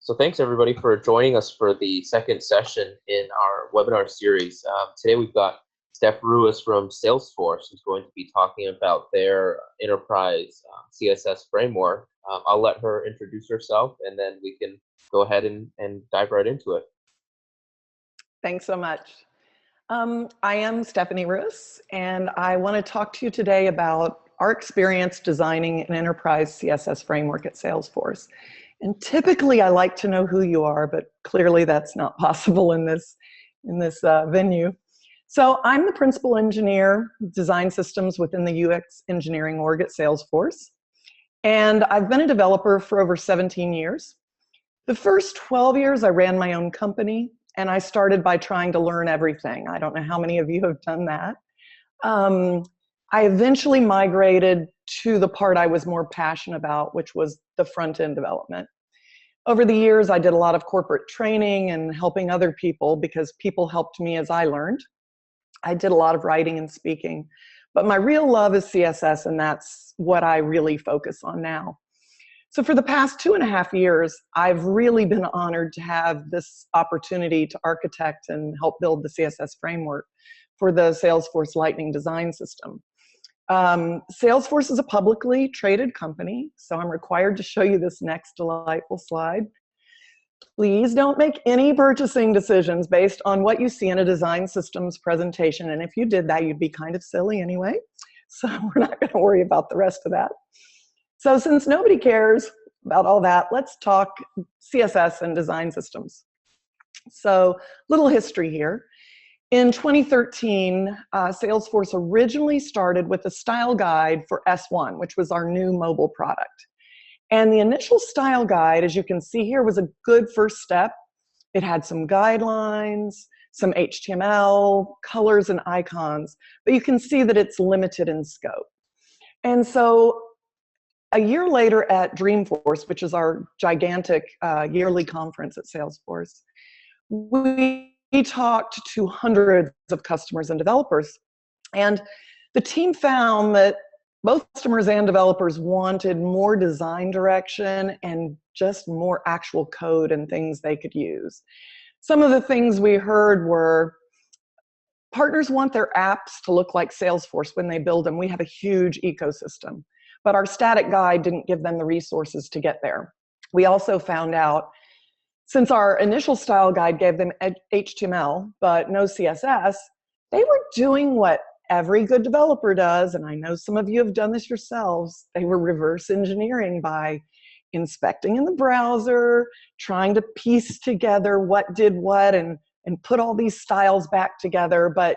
So thanks everybody for joining us for the second session in our webinar series. Today we've got Steph Rewis from Salesforce who's going to be talking about their enterprise CSS framework. I'll let her introduce herself and then we can go ahead and dive right into it. Thanks so much. I am Stephanie Rewis, and I want to talk to you today about our experience designing an enterprise CSS framework at Salesforce. And typically I like to know who you are, but clearly that's not possible in this venue. So I'm the principal engineer, design systems within the UX engineering org at Salesforce. And I've been a developer for over 17 years. The first 12 years I ran my own company, and I started by trying to learn everything. I don't know how many of you have done that. I eventually migrated to the part I was more passionate about, which was the front-end development. Over the years, I did a lot of corporate training and helping other people because people helped me as I learned. I did a lot of writing and speaking, but my real love is CSS, and that's what I really focus on now. So for the past 2.5 years, I've really been honored to have this opportunity to architect and help build the CSS framework for the Salesforce Lightning design system. Salesforce is a publicly traded company, so I'm required to show you this next delightful slide. Please don't make any purchasing decisions based on what you see in a design systems presentation, and if you did that, you'd be kind of silly anyway, so we're not going to worry about the rest of that. So since nobody cares about all that, let's talk CSS and design systems. So little history here. In 2013, Salesforce originally started with a style guide for S1, which was our new mobile product. And the initial style guide, as you can see here, was a good first step. It had some guidelines, some HTML, colors, and icons, but you can see that it's limited in scope. And so a year later at Dreamforce, which is our gigantic yearly conference at Salesforce, we talked to hundreds of customers and developers, and the team found that both customers and developers wanted more design direction and just more actual code and things they could use. Some of the things we heard were partners want their apps to look like Salesforce when they build them. We have a huge ecosystem, but our static guide didn't give them the resources to get there. We also found out, since our initial style guide gave them HTML, but no CSS, they were doing what every good developer does, and I know some of you have done this yourselves. They were reverse engineering by inspecting in the browser, trying to piece together what did what, and put all these styles back together. But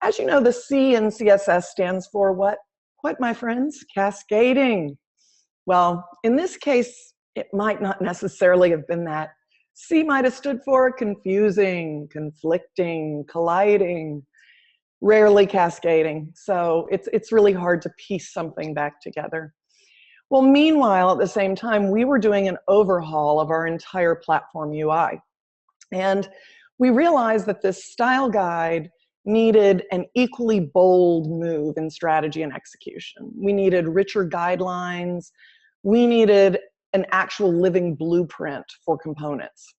as you know, the C in CSS stands for what, my friends? Cascading. Well, in this case, it might not necessarily have been that. C might have stood for confusing, conflicting, colliding, rarely cascading. So it's really hard to piece something back together. Well, meanwhile, at the same time, we were doing an overhaul of our entire platform UI. And we realized that this style guide needed an equally bold move in strategy and execution. We needed richer guidelines. We needed an actual living blueprint for components.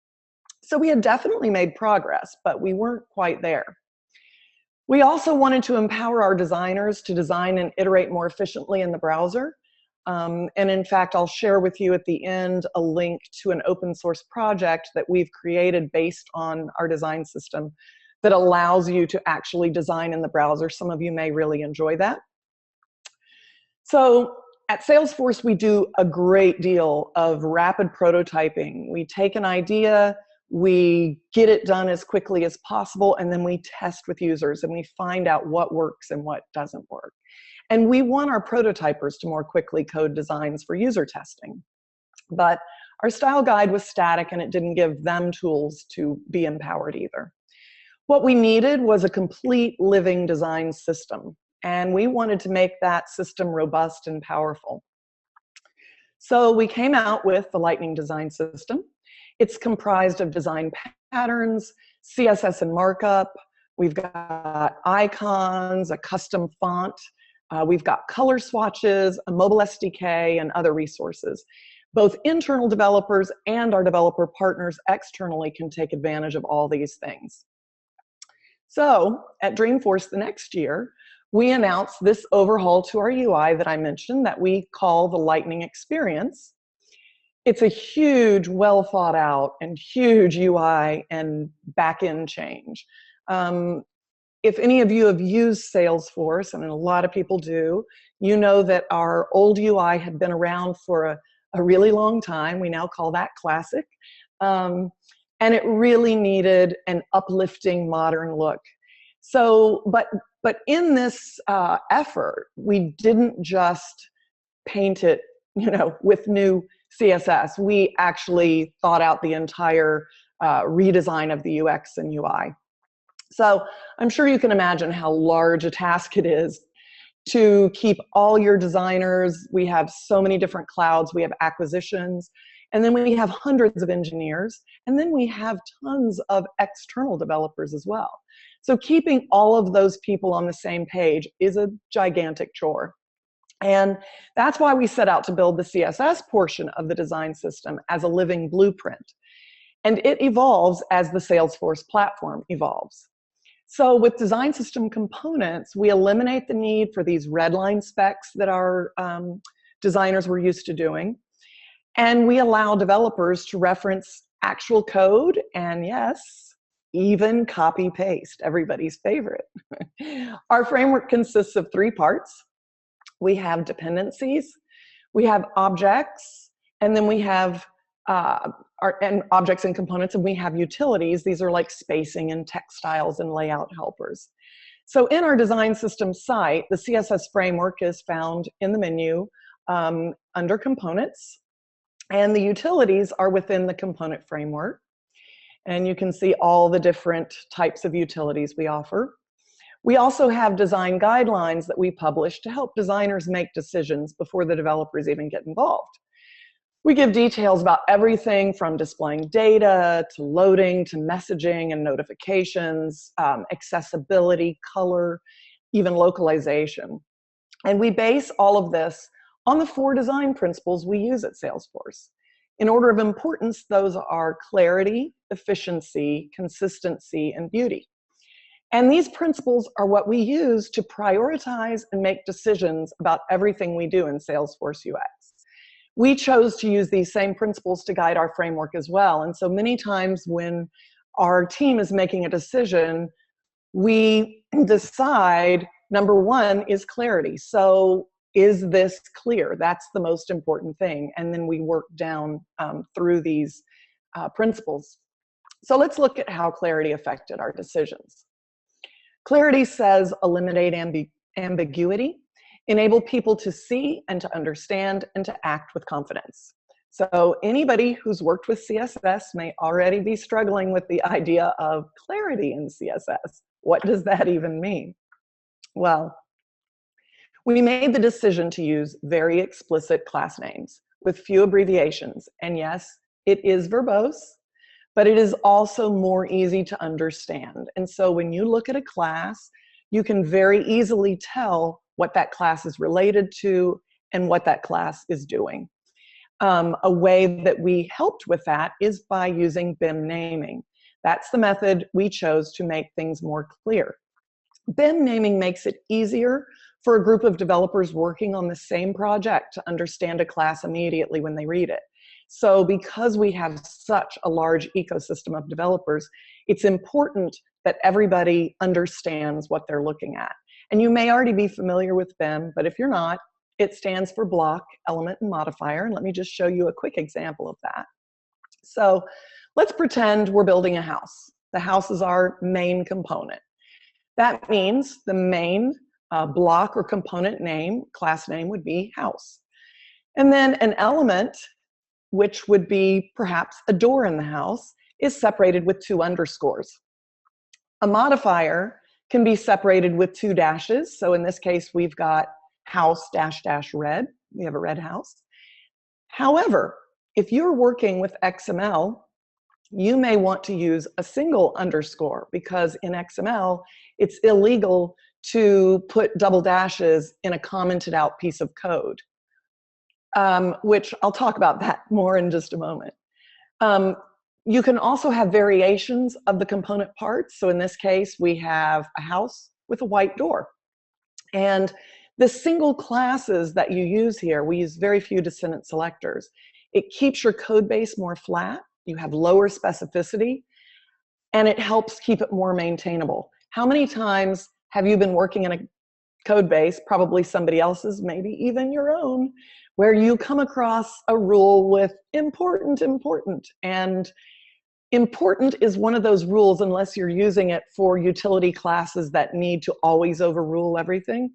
So we had definitely made progress, but we weren't quite there. We also wanted to empower our designers to design and iterate more efficiently in the browser. And in fact, I'll share with you at the end a link to an open source project that we've created based on our design system that allows you to actually design in the browser. Some of you may really enjoy that. So at Salesforce, we do a great deal of rapid prototyping. We take an idea, we get it done as quickly as possible, and then we test with users and we find out what works and what doesn't work. And we want our prototypers to more quickly code designs for user testing. But our style guide was static and it didn't give them tools to be empowered either. What we needed was a complete living design system. And we wanted to make that system robust and powerful. So we came out with the Lightning design system. It's comprised of design patterns, CSS and markup. We've got icons, a custom font. We've got color swatches, a mobile SDK, and other resources. both internal developers and our developer partners externally can take advantage of all these things. So at Dreamforce the next year, we announced this overhaul to our UI that I mentioned that we call the Lightning Experience. It's a huge, well thought out and huge UI and back-end change. If any of you have used Salesforce, and a lot of people do, you know that our old UI had been around for a really long time. We now call that classic. And it really needed an uplifting modern look. So, but in this effort, we didn't just paint it, with new CSS. We actually thought out the entire redesign of the UX and UI. So I'm sure you can imagine how large a task it is to keep all your designers. We have so many different clouds. We have acquisitions, and then we have hundreds of engineers, and then we have tons of external developers as well. So keeping all of those people on the same page is a gigantic chore. And that's why we set out to build the CSS portion of the design system as a living blueprint. And it evolves as the Salesforce platform evolves. So with design system components, we eliminate the need for these redline specs that our designers were used to doing. And we allow developers to reference actual code and, yes, even copy paste, everybody's favorite. Our framework consists of 3 parts. We have dependencies, we have objects, and then we have objects and components, and we have utilities. These are like spacing and text styles and layout helpers. So in our design system site, the CSS framework is found in the menu under components, and the utilities are within the component framework. And you can see all the different types of utilities we offer. We also have design guidelines that we publish to help designers make decisions before the developers even get involved. We give details about everything from displaying data to loading to messaging and notifications, accessibility, color, even localization. And we base all of this on the 4 design principles we use at Salesforce. In order of importance, those are clarity, efficiency, consistency, and beauty. And these principles are what we use to prioritize and make decisions about everything we do in Salesforce UX. We chose to use these same principles to guide our framework as well. And so many times when our team is making a decision, we decide, number 1 is clarity. So is this clear? That's the most important thing. And then we work down through these principles. So let's look at how clarity affected our decisions. Clarity says eliminate ambiguity, enable people to see and to understand and to act with confidence. So anybody who's worked with CSS may already be struggling with the idea of clarity in CSS. What does that even mean? Well, we made the decision to use very explicit class names with few abbreviations. And yes, it is verbose, but it is also more easy to understand. And so when you look at a class, you can very easily tell what that class is related to and what that class is doing. A way that we helped with that is by using BIM naming. That's the method we chose to make things more clear. BIM naming makes it easier for a group of developers working on the same project to understand a class immediately when they read it. So because we have such a large ecosystem of developers, it's important that everybody understands what they're looking at. And you may already be familiar with BIM, but if you're not, it stands for block, element, and modifier. And let me just show you a quick example of that. So let's pretend we're building a house. The house is our main component. That means the main block or component name, class name, would be house. And then an element, which would be perhaps a door in the house, is separated with 2 underscores. A modifier can be separated with 2 dashes. So in this case, we've got house -- red. We have a red house. However, if you're working with XML, you may want to use a single underscore because in XML, it's illegal to put double dashes in a commented out piece of code. which I'll talk about that more in just a moment. You can also have variations of the component parts. So in this case, we have a house with a white door. And the single classes that you use here, we use very few descendant selectors. It keeps your code base more flat, you have lower specificity, and it helps keep it more maintainable. How many times have you been working in a code base, probably somebody else's, maybe even your own, where you come across a rule with important, and important is one of those rules unless you're using it for utility classes that need to always overrule everything.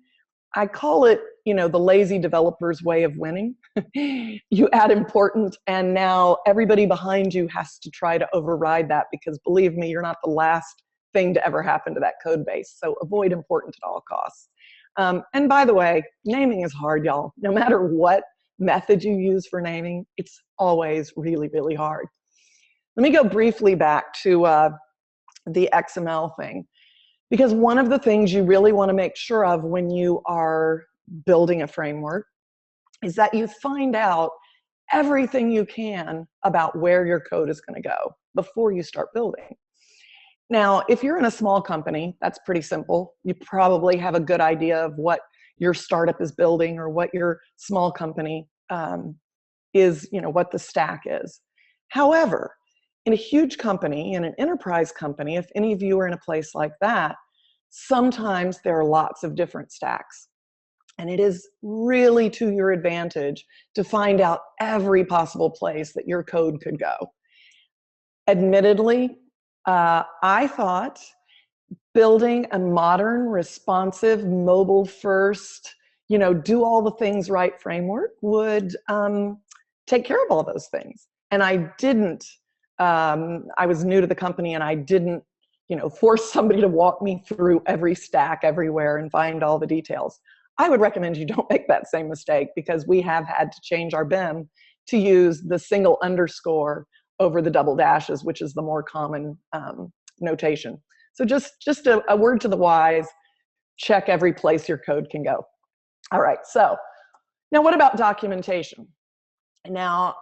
I call it, you know, the lazy developer's way of winning. You add important, and now everybody behind you has to try to override that, because believe me, you're not the last thing to ever happen to that code base. So avoid important at all costs. And by the way, naming is hard, y'all. No matter what method you use for naming, it's always really, really hard. Let me go briefly back to the XML thing, because one of the things you really want to make sure of when you are building a framework is that you find out everything you can about where your code is going to go before you start building. Now, if you're in a small company, that's pretty simple. You probably have a good idea of what your startup is building or what your small company is, you know, what the stack is. However, in a huge company, in an enterprise company, if any of you are in a place like that, sometimes there are lots of different stacks. And it is really to your advantage to find out every possible place that your code could go. Admittedly, I thought building a modern, responsive, mobile-first, you know, do all the things right framework would take care of all those things. And I didn't. I was new to the company, and I didn't, you know, force somebody to walk me through every stack everywhere and find all the details. I would recommend you don't make that same mistake, because we have had to change our BIM to use the single underscore over the double dashes, which is the more common notation. So just a word to the wise, check every place your code can go. All right, so now what about documentation? Now,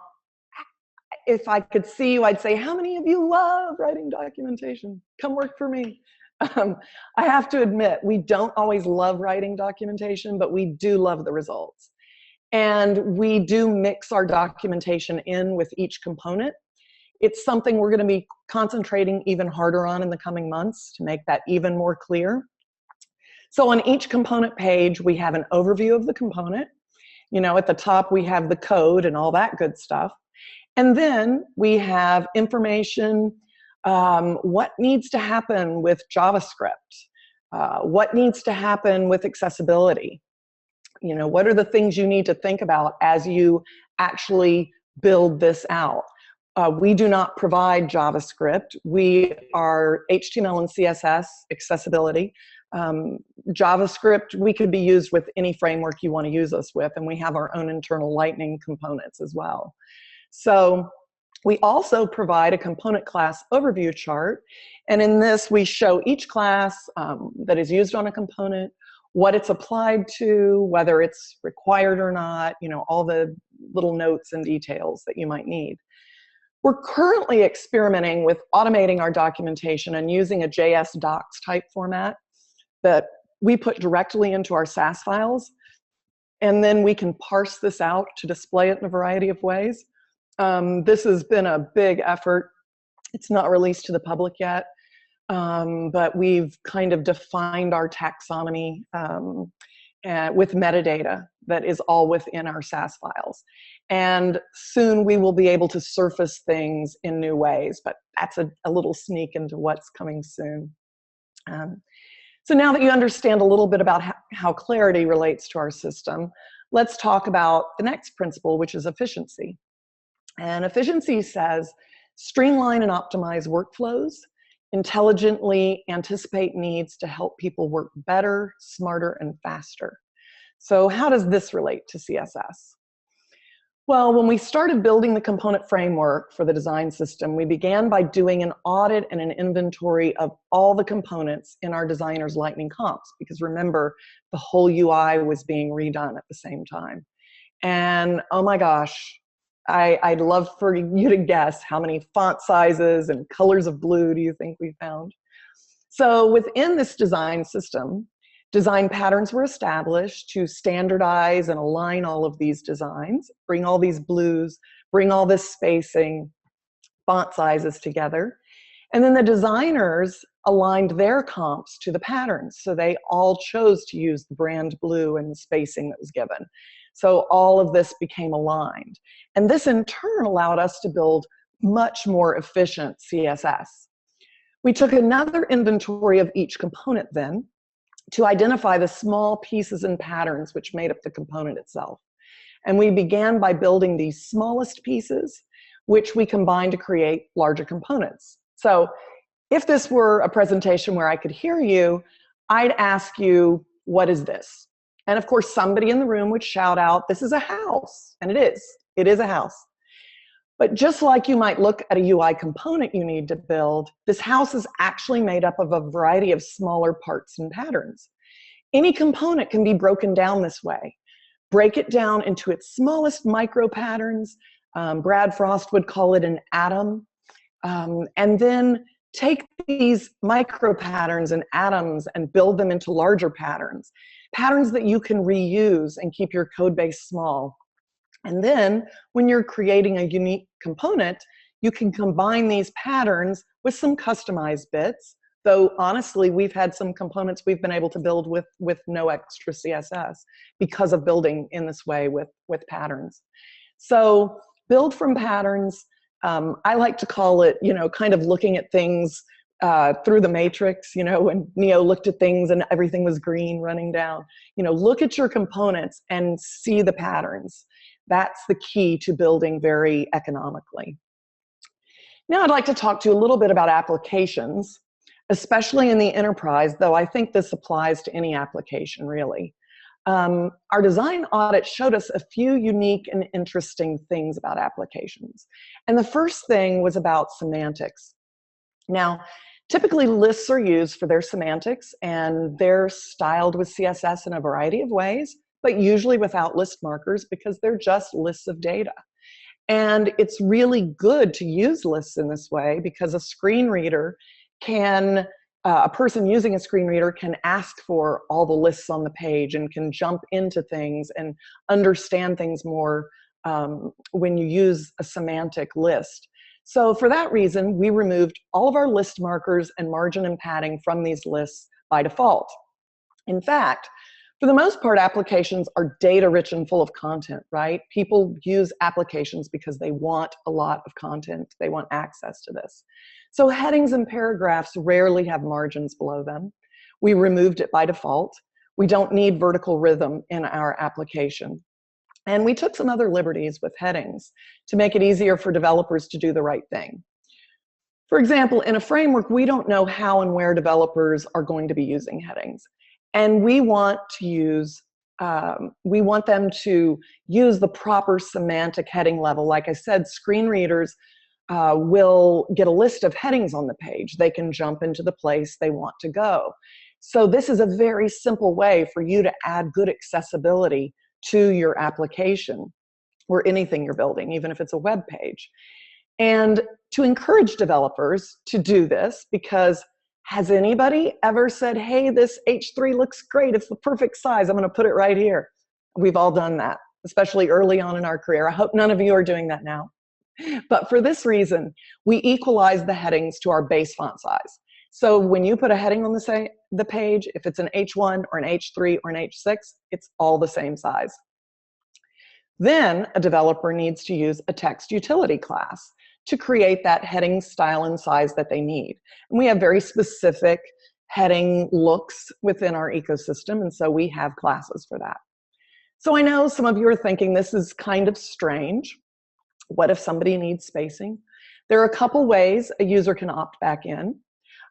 if I could see you, I'd say, how many of you love writing documentation? Come work for me. I have to admit, we don't always love writing documentation, but we do love the results. And we do mix our documentation in with each component. It's something we're going to be concentrating even harder on in the coming months to make that even more clear. So on each component page, we have an overview of the component. You know, at the top, we have the code and all that good stuff. And then we have information, what needs to happen with JavaScript, what needs to happen with accessibility. You know, what are the things you need to think about as you actually build this out? We do not provide JavaScript. We are HTML and CSS accessibility. JavaScript, we could be used with any framework you want to use us with, and we have our own internal Lightning components as well. So we also provide a component class overview chart, and in this we show each class that is used on a component, what it's applied to, whether it's required or not, you know, all the little notes and details that you might need. We're currently experimenting with automating our documentation and using a JS docs type format that we put directly into our SAS files, and then we can parse this out to display it in a variety of ways. This has been a big effort. It's not released to the public yet, but we've kind of defined our taxonomy with metadata that is all within our SAS files. And soon we will be able to surface things in new ways, but that's a little sneak into what's coming soon. So now that you understand a little bit about how clarity relates to our system, let's talk about the next principle, which is efficiency. And efficiency says, streamline and optimize workflows, intelligently anticipate needs to help people work better, smarter, and faster. So how does this relate to CSS? Well, when we started building the component framework for the design system, we began by doing an audit and an inventory of all the components in our designer's Lightning comps, because remember, the whole UI was being redone at the same time. And oh my gosh, I'd love for you to guess how many font sizes and colors of blue do you think we found? So within this design system, design patterns were established to standardize and align all of these designs, bring all these blues, bring all this spacing, font sizes together. And then the designers aligned their comps to the patterns. So they all chose to use the brand blue and the spacing that was given. So all of this became aligned. And this in turn allowed us to build much more efficient CSS. We took another inventory of each component then to identify the small pieces and patterns which made up the component itself. And we began by building these smallest pieces, which we combined to create larger components. So if this were a presentation where I could hear you, I'd ask you, what is this? And of course, somebody in the room would shout out, this is a house. And it is a house. But just like you might look at a UI component you need to build, this house is actually made up of a variety of smaller parts and patterns. Any component can be broken down this way. Break it down into its smallest micro patterns. Brad Frost would call it an atom. And then take these micro patterns and atoms and build them into larger patterns. Patterns that you can reuse and keep your code base small. And then when you're creating a unique component, you can combine these patterns with some customized bits. Though honestly, we've had some components we've been able to build with no extra CSS because of building in this way with patterns. So build from patterns. I like to call it, kind of looking at things through the matrix, when Neo looked at things and everything was green running down. Look at your components and see the patterns. That's the key to building very economically. Now I'd like to talk to you a little bit about applications, especially in the enterprise, though I think this applies to any application really. Our design audit showed us a few unique and interesting things about applications. And the first thing was about semantics. Now, typically lists are used for their semantics and they're styled with CSS in a variety of ways, but usually without list markers because they're just lists of data. And it's really good to use lists in this way because a screen reader can, a person using a screen reader can ask for all the lists on the page and can jump into things and understand things more when you use a semantic list. So for that reason, we removed all of our list markers and margin and padding from these lists by default. In fact, for the most part, applications are data rich and full of content, right? People use applications because they want a lot of content. They want access to this. So headings and paragraphs rarely have margins below them. We removed it by default. We don't need vertical rhythm in our application. And we took some other liberties with headings to make it easier for developers to do the right thing. For example, in a framework, we don't know how and where developers are going to be using headings. And we want them to use the proper semantic heading level. Like I said, screen readers will get a list of headings on the page. They can jump into the place they want to go. So this is a very simple way for you to add good accessibility to your application or anything you're building, even if it's a web page. And to encourage developers to do this, because has anybody ever said, hey, this H3 looks great, it's the perfect size, I'm gonna put it right here? We've all done that, especially early on in our career. I hope none of you are doing that now. But for this reason, we equalize the headings to our base font size. So when you put a heading on the page, if it's an H1 or an H3 or an H6, it's all the same size. Then a developer needs to use a text utility class to create that heading style and size that they need. And we have very specific heading looks within our ecosystem, and so we have classes for that. So I know some of you are thinking this is kind of strange. What if somebody needs spacing? There are a couple ways a user can opt back in.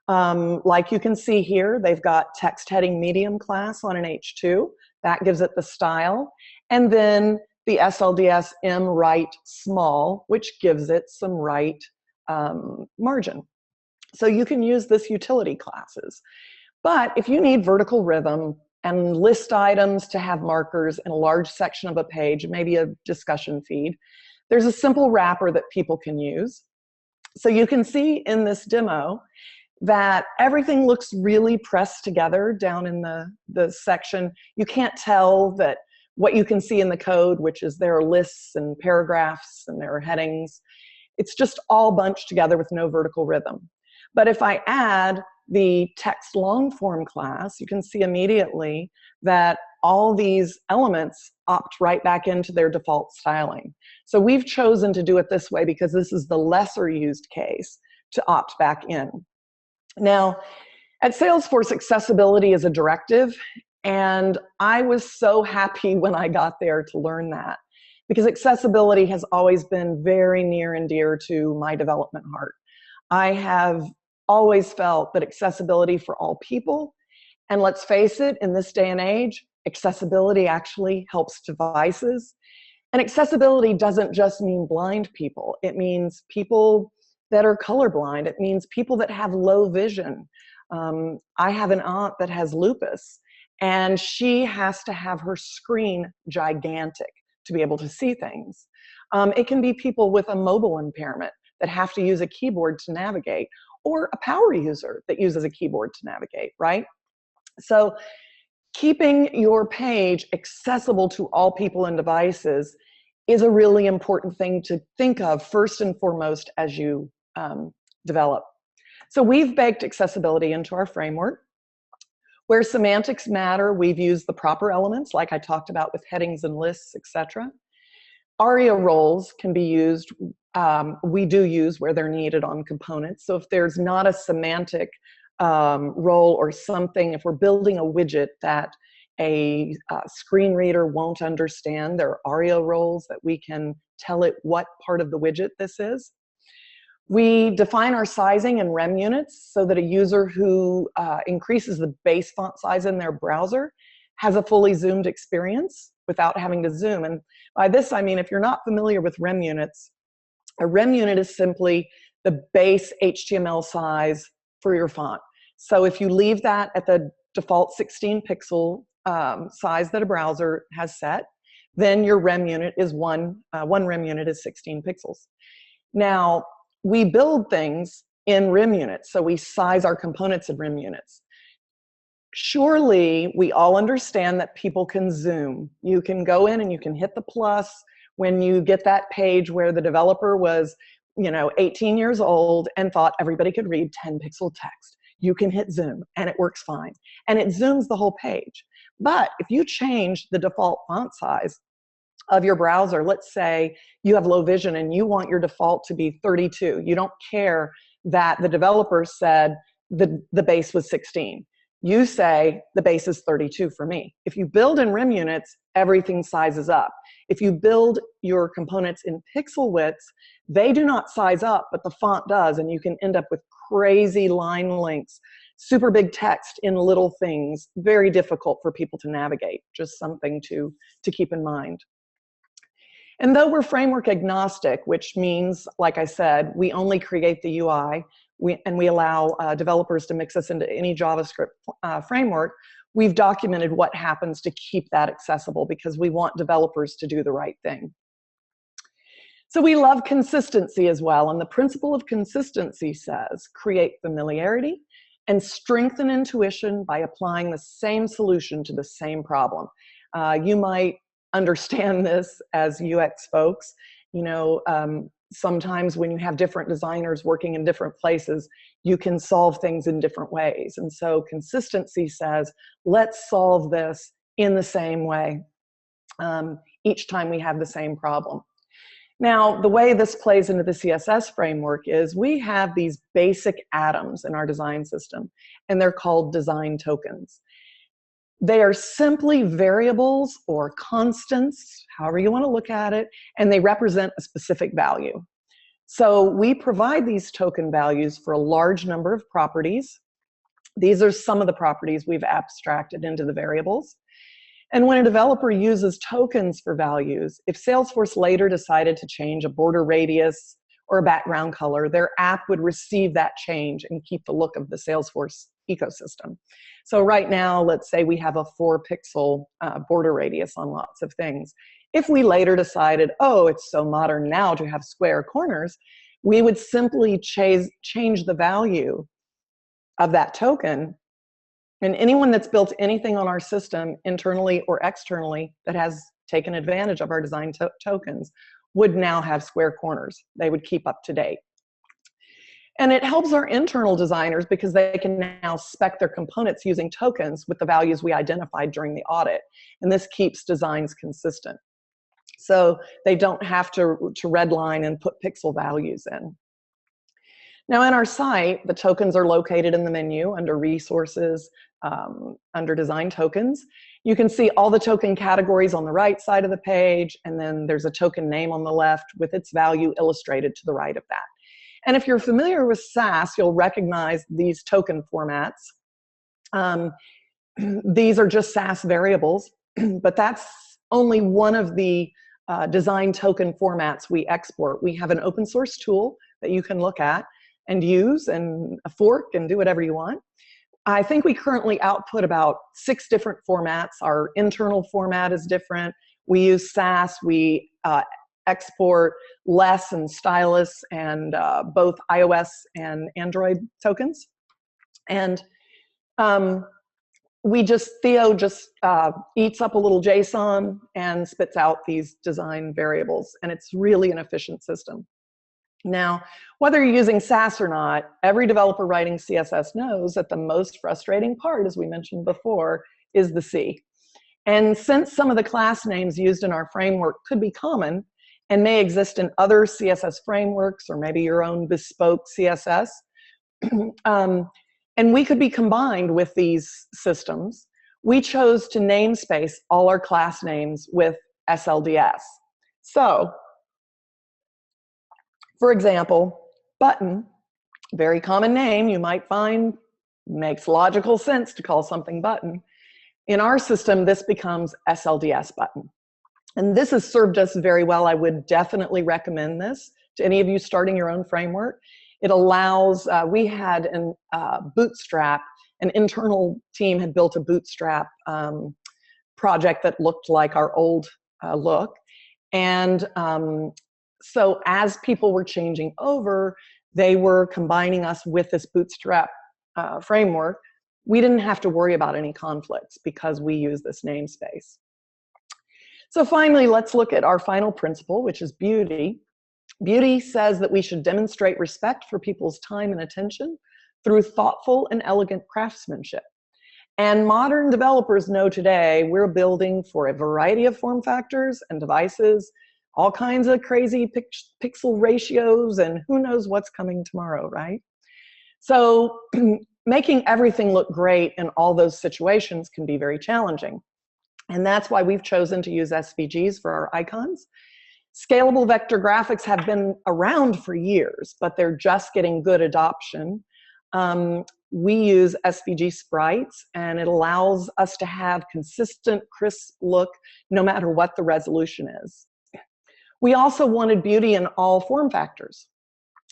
Like you can see here, they've got text heading medium class on an H2. That gives it the style. And then the SLDS M right small, which gives it some right margin. So you can use this utility classes. But if you need vertical rhythm, and list items to have markers in a large section of a page, maybe a discussion feed. There's a simple wrapper that people can use. So you can see in this demo that everything looks really pressed together down in the section. You can't tell that what you can see in the code, which is there are lists and paragraphs and there are headings. It's just all bunched together with no vertical rhythm. But if I add the text long form class, you can see immediately that all these elements opt right back into their default styling. So we've chosen to do it this way because this is the lesser used case to opt back in. Now, at Salesforce, accessibility is a directive, and I was so happy when I got there to learn that, because accessibility has always been very near and dear to my development heart. I have always felt that accessibility for all people, and let's face it, in this day and age, accessibility actually helps devices. And accessibility doesn't just mean blind people. It means people that are colorblind. It means people that have low vision. I have an aunt that has lupus, and she has to have her screen gigantic to be able to see things. It can be people with a mobile impairment that have to use a keyboard to navigate, or a power user that uses a keyboard to navigate, right? So keeping your page accessible to all people and devices is a really important thing to think of first and foremost as you develop. So we've baked accessibility into our framework. Where semantics matter, we've used the proper elements, like I talked about with headings and lists, etc. ARIA roles can be used, we do use where they're needed on components. So if there's not a semantic role or something, if we're building a widget that a screen reader won't understand, there are ARIA roles that we can tell it what part of the widget this is. We define our sizing in rem units so that a user who increases the base font size in their browser has a fully zoomed experience without having to zoom. And by this, I mean, if you're not familiar with rem units, a rem unit is simply the base HTML size for your font. So if you leave that at the default 16 pixel size that a browser has set, then your rem unit is one rem unit is 16 pixels. Now, we build things in rem units, so we size our components in rem units. Surely we all understand that people can zoom. You can go in and you can hit the plus when you get that page where the developer was, 18 years old and thought everybody could read 10 pixel text. You can hit zoom and it works fine. And it zooms the whole page. But if you change the default font size of your browser, let's say you have low vision and you want your default to be 32. You don't care that the developer said the base was 16. You say the base is 32 for me. If you build in rem units, everything sizes up. If you build your components in pixel widths, they do not size up, but the font does, and you can end up with crazy line lengths, super big text in little things, very difficult for people to navigate. Just something to keep in mind. And though we're framework agnostic, which means, like I said, we only create the UI, and we allow developers to mix us into any JavaScript framework, we've documented what happens to keep that accessible because we want developers to do the right thing. So we love consistency as well, and the principle of consistency says create familiarity and strengthen intuition by applying the same solution to the same problem. You might understand this as UX folks. Sometimes when you have different designers working in different places, you can solve things in different ways. And so consistency says, let's solve this in the same way each time we have the same problem. Now, the way this plays into the CSS framework is we have these basic atoms in our design system, and they're called design tokens. They are simply variables or constants, however you want to look at it, and they represent a specific value. So we provide these token values for a large number of properties. These are some of the properties we've abstracted into the variables. And when a developer uses tokens for values, if Salesforce later decided to change a border radius or a background color, their app would receive that change and keep the look of the Salesforce ecosystem. So right now, let's say we have a 4-pixel border radius on lots of things. If we later decided, oh, it's so modern now to have square corners, we would simply change the value of that token. And anyone that's built anything on our system, internally or externally, that has taken advantage of our design tokens would now have square corners. They would keep up to date. And it helps our internal designers because they can now spec their components using tokens with the values we identified during the audit. And this keeps designs consistent. So they don't have to redline and put pixel values in. Now in our site, the tokens are located in the menu under Resources, under Design Tokens. You can see all the token categories on the right side of the page, and then there's a token name on the left with its value illustrated to the right of that. And if you're familiar with SAS, you'll recognize these token formats. These are just SAS variables, but that's only one of the design token formats we export. We have an open source tool that you can look at and use and fork and do whatever you want. I think we currently output about 6 different formats. Our internal format is different. We use SAS. We export less and stylus and both iOS and Android tokens. And Theo just eats up a little JSON and spits out these design variables. And it's really an efficient system. Now, whether you're using SAS or not, every developer writing CSS knows that the most frustrating part, as we mentioned before, is the C. And since some of the class names used in our framework could be common and may exist in other CSS frameworks or maybe your own bespoke CSS, and we could be combined with these systems, we chose to namespace all our class names with SLDS. So, for example, button, very common name you might find, makes logical sense to call something button. In our system, this becomes SLDS button. And this has served us very well. I would definitely recommend this to any of you starting your own framework. It allows, we had a Bootstrap, an internal team had built a Bootstrap project that looked like our old look. And so as people were changing over, they were combining us with this Bootstrap framework. We didn't have to worry about any conflicts because we use this namespace. So finally, let's look at our final principle, which is beauty. Beauty says that we should demonstrate respect for people's time and attention through thoughtful and elegant craftsmanship. And modern developers know today we're building for a variety of form factors and devices, all kinds of crazy pixel ratios, and who knows what's coming tomorrow, right? So making everything look great in all those situations can be very challenging. And that's why we've chosen to use SVGs for our icons. Scalable vector graphics have been around for years, but they're just getting good adoption. We use SVG sprites, and it allows us to have consistent, crisp look no matter what the resolution is. We also wanted beauty in all form factors.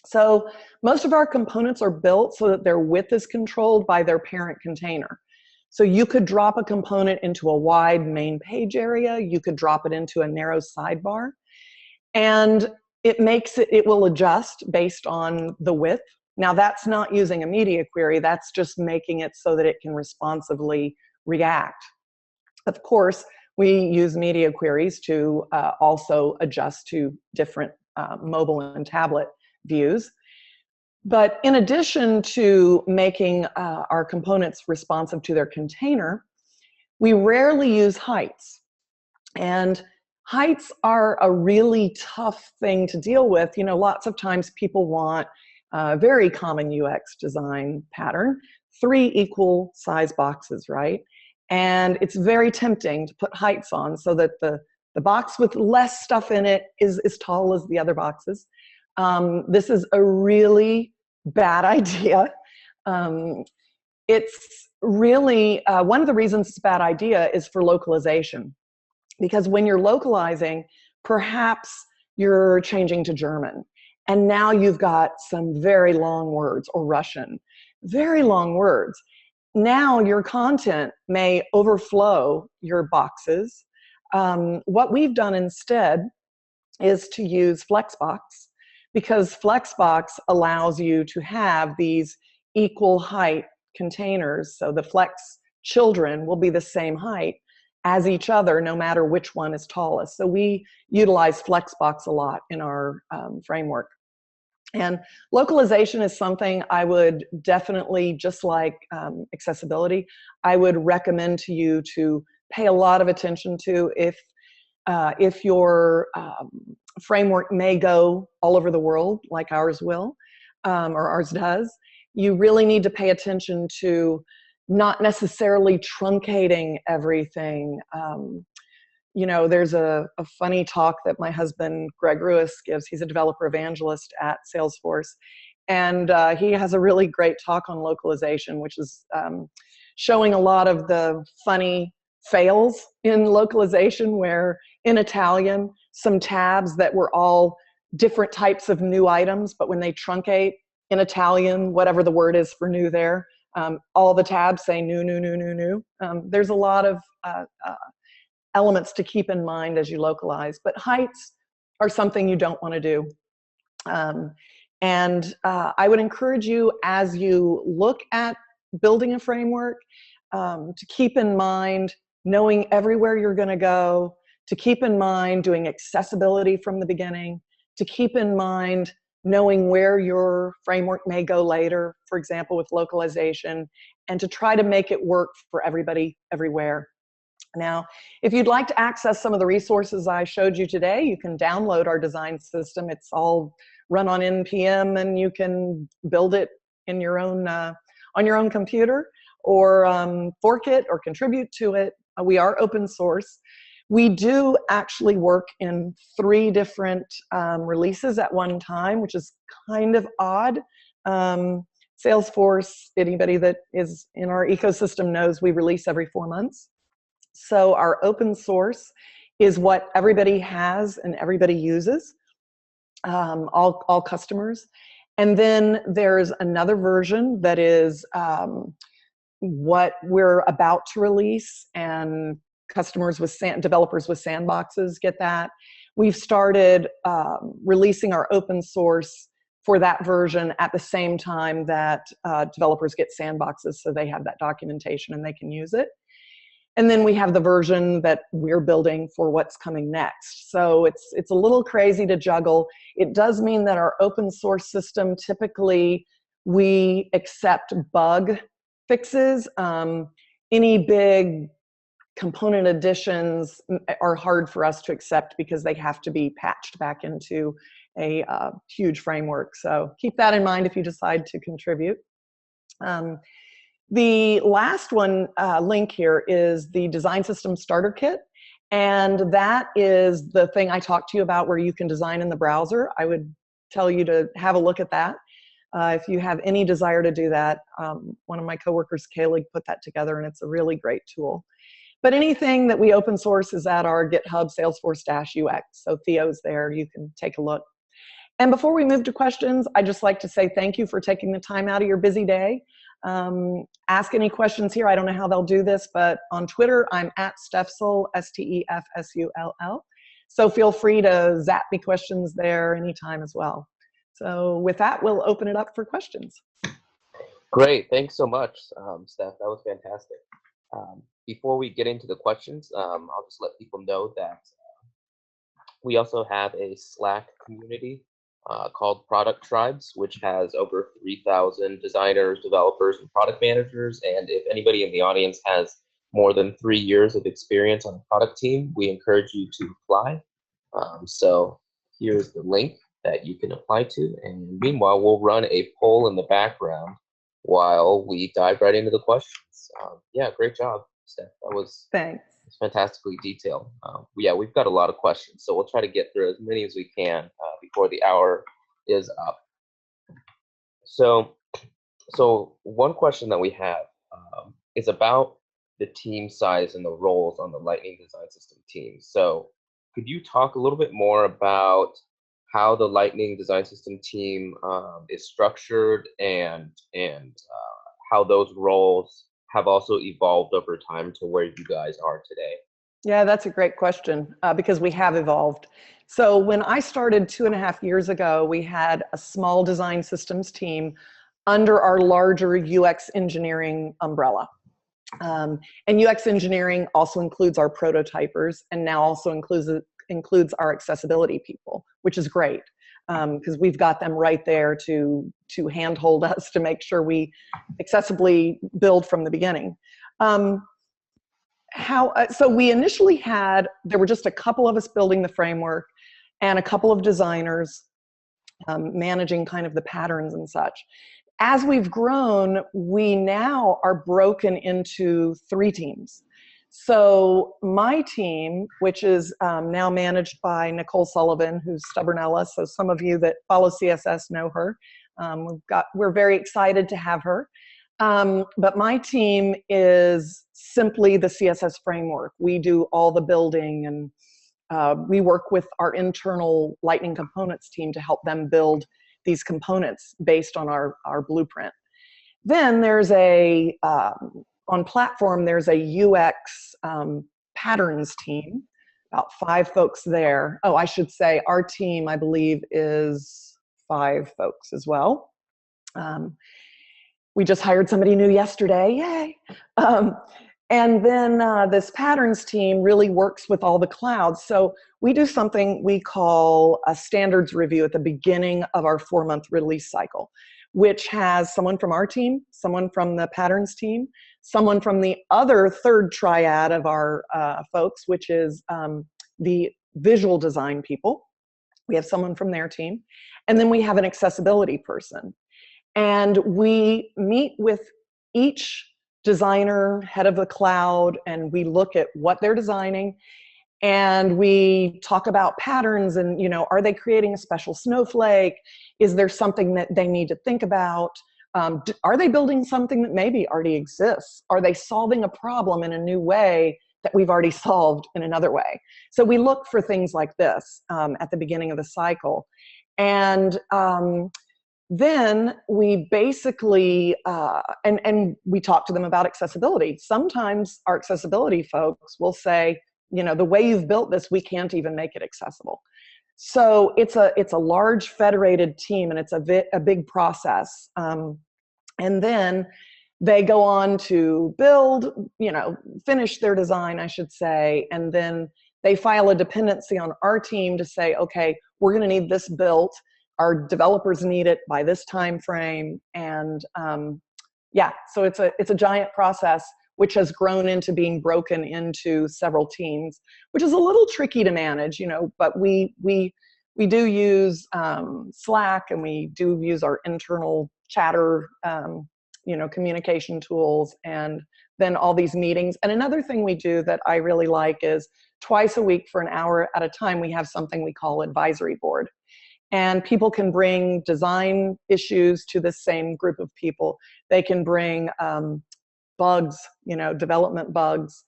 So most of our components are built so that their width is controlled by their parent container. So you could drop a component into a wide main page area, you could drop it into a narrow sidebar, and it will adjust based on the width. Now that's not using a media query, that's just making it so that it can responsively react. Of course, we use media queries to also adjust to different mobile and tablet views. But in addition to making our components responsive to their container, we rarely use heights. And heights are a really tough thing to deal with. You know, lots of times people want a very common UX design pattern, 3 equal size boxes, right? And it's very tempting to put heights on so that the box with less stuff in it is as tall as the other boxes. This is a really bad idea. It's really, one of the reasons it's a bad idea is for localization. Because when you're localizing, perhaps you're changing to German. And now you've got some very long words, or Russian, very long words. Now your content may overflow your boxes. What we've done instead is to use Flexbox, because Flexbox allows you to have these equal height containers. So the Flex children will be the same height as each other, no matter which one is tallest. So we utilize Flexbox a lot in our framework. And localization is something I would definitely, just like accessibility, I would recommend to you to pay a lot of attention to. If your framework may go all over the world, like ours will, or ours does, you really need to pay attention to not necessarily truncating everything. You know, there's a funny talk that my husband, Greg Rewis, gives. He's a developer evangelist at Salesforce. And he has a really great talk on localization, which is showing a lot of the funny fails in localization, where in Italian, some tabs that were all different types of new items, but when they truncate in Italian, whatever the word is for new there, all the tabs say new, new, new, new, new. There's a lot of elements to keep in mind as you localize, but heights are something you don't want to do. I would encourage you, as you look at building a framework, to keep in mind knowing everywhere you're going to go, to keep in mind doing accessibility from the beginning, to keep in mind knowing where your framework may go later, for example, with localization, and to try to make it work for everybody, everywhere. Now, if you'd like to access some of the resources I showed you today, you can download our design system. It's all run on NPM, and you can build it in your own, on your own computer, or fork it or contribute to it. We are open source. We do actually work in 3 different releases at one time, which is kind of odd. Salesforce, anybody that is in our ecosystem knows we release every 4 months. So our open source is what everybody has and everybody uses, all customers. And then there's another version that is what we're about to release, and customers with developers with sandboxes get that. We've started releasing our open source for that version at the same time that developers get sandboxes, so they have that documentation and they can use it. And then we have the version that we're building for what's coming next. So it's a little crazy to juggle. It does mean that our open source system, typically we accept bug fixes. Any big component additions are hard for us to accept because they have to be patched back into a huge framework. So keep that in mind if you decide to contribute. The last one link here is the Design System Starter Kit. And that is the thing I talked to you about, where you can design in the browser. I would tell you to have a look at that. If you have any desire to do that, one of my coworkers, Kaylee, put that together, and it's a really great tool. But anything that we open source is at our GitHub, Salesforce-UX. So Theo's there, you can take a look. And before we move to questions, I'd just like to say thank you for taking the time out of your busy day. Ask any questions here. I don't know how they'll do this, but on Twitter, I'm at Stefsull, S-T-E-F-S-U-L-L. So feel free to zap me questions there anytime as well. So with that, we'll open it up for questions. Great. Thanks so much, Steph. That was fantastic. Before we get into the questions, I'll just let people know that we also have a Slack community called Product Tribes, which has over 3,000 designers, developers, and product managers. And if anybody in the audience has more than 3 years of experience on a product team, we encourage you to apply. So here's the link that you can apply to. And meanwhile, we'll run a poll in the background while we dive right into the questions. Yeah, great job, Steph. That was Thanks. Fantastically detailed. Yeah, we've got a lot of questions, so we'll try to get through as many as we can before the hour is up. So one question that we have is about the team size and the roles on the Lightning Design System team. So could you talk a little bit more about how the Lightning design system team is structured, and how those roles have also evolved over time to where you guys are today. Yeah, that's a great question because we have evolved. So when I started 2.5 years ago, we had a small design systems team under our larger UX engineering umbrella. And UX engineering also includes our prototypers, and now also includes our accessibility people, which is great because we've got them right there to handhold us to make sure we accessibly build from the beginning. So we initially there were just a couple of us building the framework and a couple of designers managing kind of the patterns and such. As we've grown, we now are broken into 3 teams. So my team, which is now managed by Nicole Sullivan, who's Stubbornella. So some of you that follow CSS know her. We're very excited to have her. But my team is simply the CSS framework. We do all the building, and we work with our internal Lightning Components team to help them build these components based on our blueprint. Then there's on platform, there's a UX patterns team, about 5 folks there. Oh, I should say our team, I believe, is 5 folks as well. We just hired somebody new yesterday, yay. And then this patterns team really works with all the clouds. So we do something we call a standards review at the beginning of our 4-month release cycle, which has someone from our team, someone from the patterns team, someone from the other 3rd triad of our folks, which is the visual design people. We have someone from their team. And then we have an accessibility person. And we meet with each designer, head of the cloud, and we look at what they're designing, and we talk about patterns and, are they creating a special snowflake? Is there something that they need to think about? Are they building something that maybe already exists? Are they solving a problem in a new way that we've already solved in another way? So we look for things like this at the beginning of the cycle. And then we basically, and we talk to them about accessibility. Sometimes our accessibility folks will say, the way you've built this, we can't even make it accessible. So it's a large federated team, and it's a big process. And then they go on to build, finish their design, I should say, and then they file a dependency on our team to say, okay, we're going to need this built. Our developers need it by this time frame, and so it's a giant process, which has grown into being broken into several teams, which is a little tricky to manage, But we do use Slack, and we do use our internal chatter, communication tools, and then all these meetings. And another thing we do that I really like is twice a week for an hour at a time, we have something we call advisory board. And people can bring design issues to the same group of people. They can bring bugs, development bugs,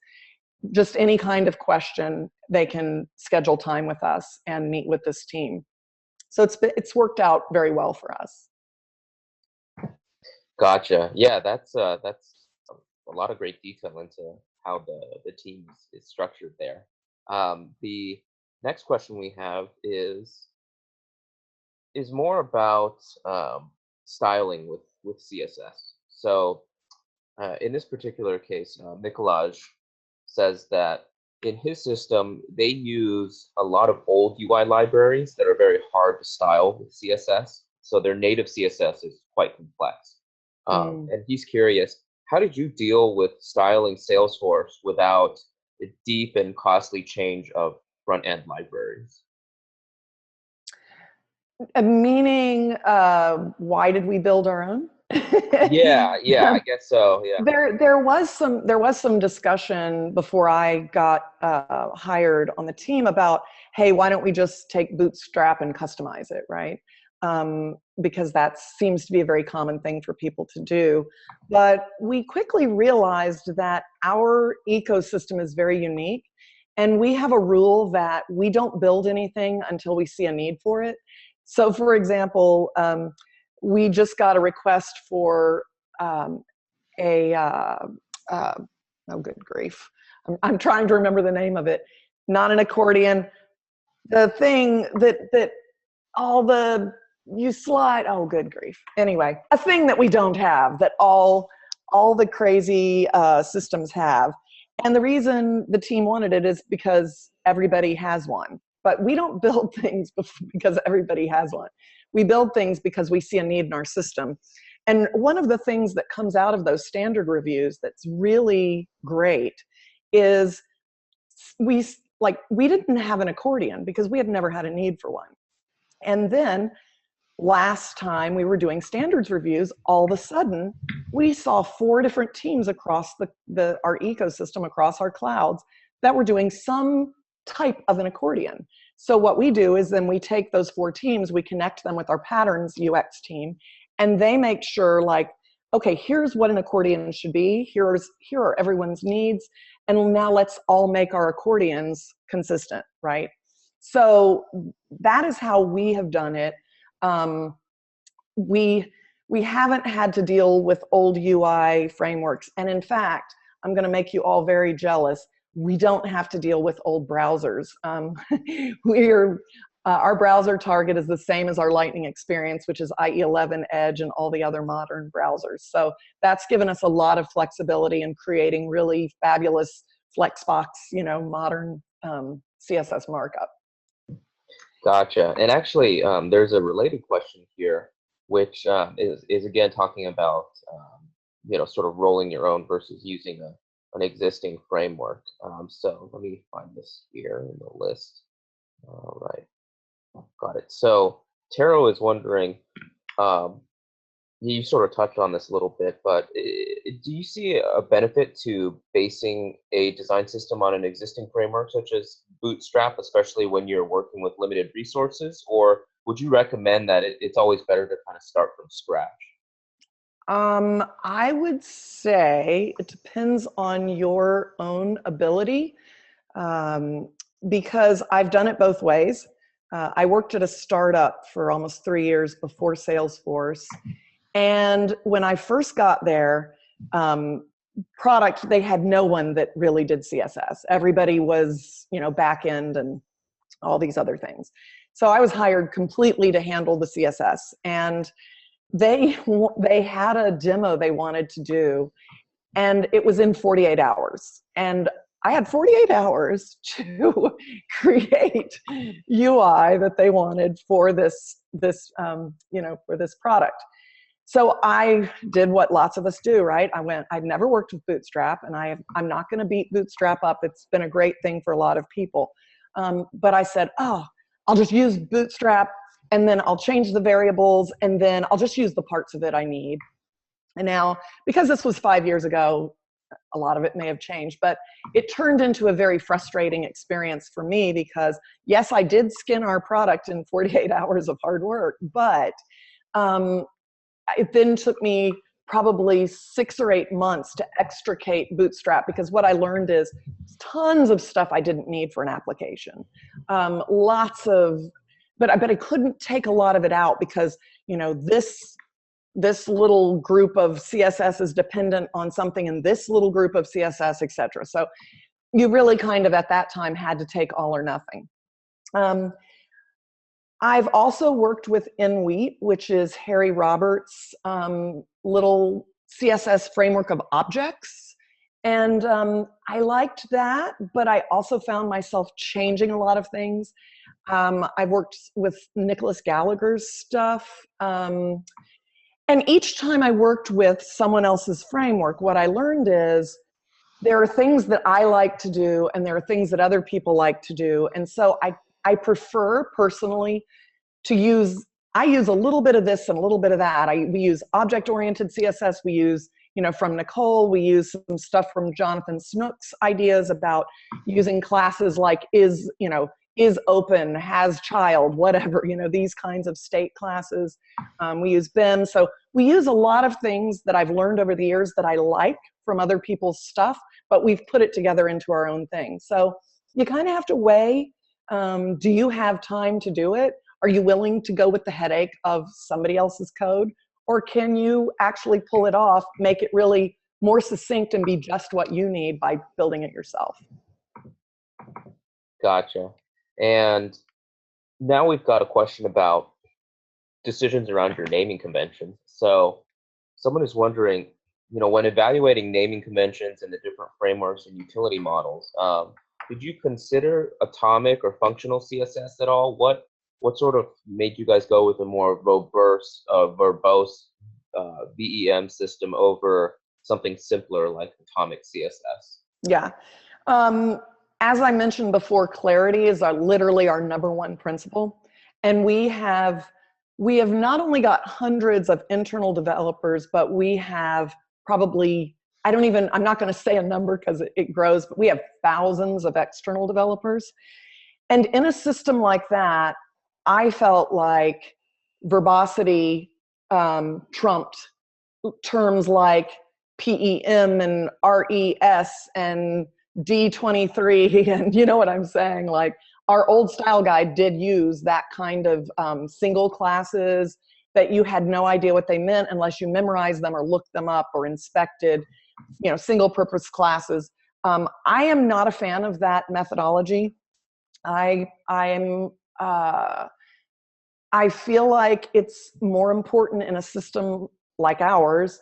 just any kind of question. They can schedule time with us and meet with this team. So it's worked out very well for us. Gotcha. Yeah, that's a lot of great detail into how the team is structured there. The next question we have is more about styling with CSS. So in this particular case, Nikolaj says that in his system, they use a lot of old UI libraries that are very hard to style with CSS. So their native CSS is quite complex. And he's curious, how did you deal with styling Salesforce without the deep and costly change of front-end libraries? Meaning, why did we build our own? Yeah, I guess so. Yeah. There was some discussion before I got hired on the team about, hey, why don't we just take Bootstrap and customize it, right? Because that seems to be a very common thing for people to do. But we quickly realized that our ecosystem is very unique, And we have a rule that we don't build anything until we see a need for it. So for example, we just got a request for oh good grief. I'm trying to remember the name of it. Not an accordion. The thing that all the, you slide, oh good grief. Anyway, a thing that we don't have, that all the crazy systems have. And the reason the team wanted it is because everybody has one. But we don't build things because everybody has one. We build things because we see a need in our system. And one of the things that comes out of those standard reviews that's really great is we didn't have an accordion because we had never had a need for one. And then last time we were doing standards reviews, all of a sudden we saw 4 different teams across our ecosystem, across our clouds, that were doing some type of an accordion. So what we do is then we take those 4 teams, we connect them with our patterns UX team, and they make sure, like, okay, here's what an accordion should be, here are everyone's needs, and now let's all make our accordions consistent, right? So that is how we have done it. We haven't had to deal with old UI frameworks. And in fact, I'm going to make you all very jealous. We don't have to deal with old browsers. Our browser target is the same as our Lightning experience, which is IE11, Edge, and all the other modern browsers. So that's given us a lot of flexibility in creating really fabulous Flexbox, modern CSS markup. Gotcha. And actually, there's a related question here, which is again talking about sort of rolling your own versus using an existing framework. So let me find this here in the list. All right, got it. So Taro is wondering, you sort of touched on this a little bit, but do you see a benefit to basing a design system on an existing framework such as Bootstrap, especially when you're working with limited resources? Or would you recommend that it's always better to kind of start from scratch? I would say it depends on your own ability, because I've done it both ways. I worked at a startup for almost 3 years before Salesforce. And when I first got there, they had no one that really did CSS. Everybody was, back end and all these other things. So I was hired completely to handle the CSS. And they had a demo they wanted to do, and it was in 48 hours. And I had 48 hours to create UI that they wanted for this for this product. So I did what lots of us do, right? I'd never worked with Bootstrap, and I'm not going to beat Bootstrap up. It's been a great thing for a lot of people. But I said, oh, I'll just use Bootstrap, and then I'll change the variables, and then I'll just use the parts of it I need. And now, because this was 5 years ago, a lot of it may have changed, but it turned into a very frustrating experience for me because, yes, I did skin our product in 48 hours of hard work, but it then took me probably 6 or 8 months to extricate Bootstrap, because what I learned is tons of stuff I didn't need for an application. But I couldn't take a lot of it out because, this little group of CSS is dependent on something in this little group of CSS, et cetera. So you really kind of at that time had to take all or nothing. I've also worked with NWheat, which is Harry Roberts' little CSS framework of objects. And I liked that, but I also found myself changing a lot of things. I've worked with Nicholas Gallagher's stuff. And each time I worked with someone else's framework, what I learned is there are things that I like to do and there are things that other people like to do. And so I prefer personally to use a little bit of this and a little bit of that. We use object-oriented CSS. We use, from Nicole, we use some stuff from Jonathan Snook's ideas about using classes like is open, has child, whatever, these kinds of state classes. We use BIM. So we use a lot of things that I've learned over the years that I like from other people's stuff, but we've put it together into our own thing. So, you kind of have to weigh, do you have time to do it? Are you willing to go with the headache of somebody else's code? Or can you actually pull it off, make it really more succinct and be just what you need by building it yourself? Gotcha. And now we've got a question about decisions around your naming conventions. So someone is wondering, when evaluating naming conventions in the different frameworks and utility models, did you consider atomic or functional CSS at all? What sort of made you guys go with a more verbose VEM system over something simpler like atomic CSS? Yeah. As I mentioned before, clarity is literally our #1 principle. And we have not only got hundreds of internal developers, but we have probably, I'm not going to say a number because it grows, but we have thousands of external developers. And in a system like that, I felt like verbosity trumped terms like PEM and RES and D23, and you know what I'm saying? Like, our old style guide did use that kind of single classes that you had no idea what they meant unless you memorized them or looked them up or inspected, single purpose classes. I am not a fan of that methodology. I feel like it's more important in a system like ours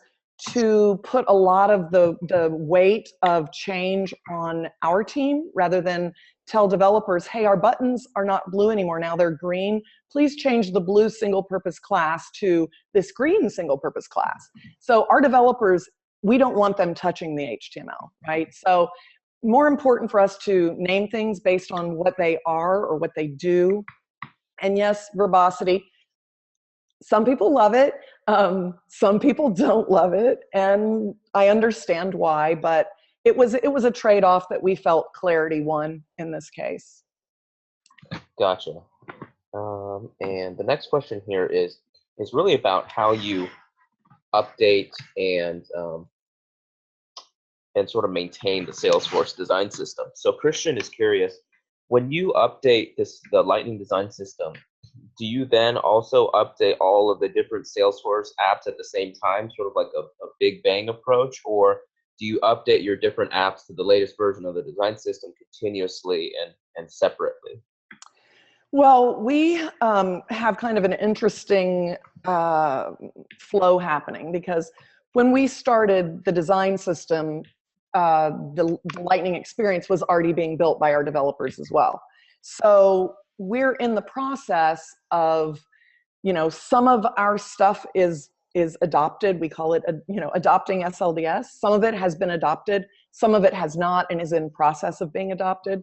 to put a lot of the weight of change on our team rather than tell developers, hey, our buttons are not blue anymore, now they're green. Please change the blue single purpose class to this green single purpose class. So our developers, we don't want them touching the HTML, right? So more important for us to name things based on what they are or what they do. And yes, verbosity. Some people love it. Some people don't love it, and I understand why. But it was a trade-off that we felt clarity won in this case. Gotcha. And the next question here is really about how you update and sort of maintain the Salesforce design system. So Christian is curious, when you update the Lightning design system, do you then also update all of the different Salesforce apps at the same time, sort of like a big bang approach, or do you update your different apps to the latest version of the design system continuously and separately? Well, we have kind of an interesting flow happening, because when we started the design system, the Lightning experience was already being built by our developers as well. So we're in the process of, some of our stuff is adopted. We call it, adopting SLDS. Some of it has been adopted. Some of it has not and is in process of being adopted.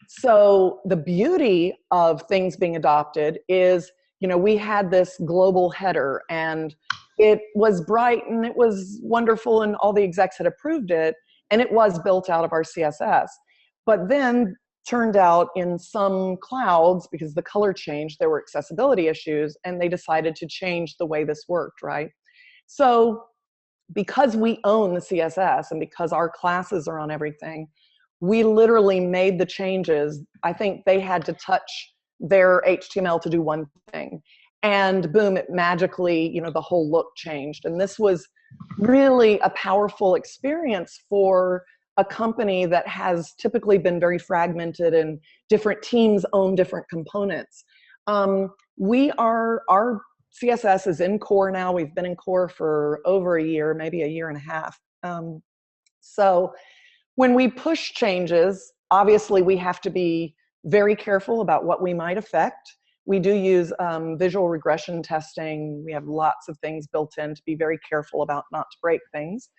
So the beauty of things being adopted is, we had this global header and it was bright and it was wonderful and all the execs had approved it and it was built out of our CSS. But then turned out in some clouds, because the color changed, there were accessibility issues and they decided to change the way this worked, right? So because we own the CSS and because our classes are on everything, we literally made the changes. I think they had to touch their HTML to do one thing. And boom, it magically, the whole look changed. And this was really a powerful experience for a company that has typically been very fragmented and different teams own different components. Our CSS is in core now. We've been in core for over a year, maybe a year and a half. So when we push changes, obviously we have to be very careful about what we might affect. We do use visual regression testing. We have lots of things built in to be very careful about not to break things.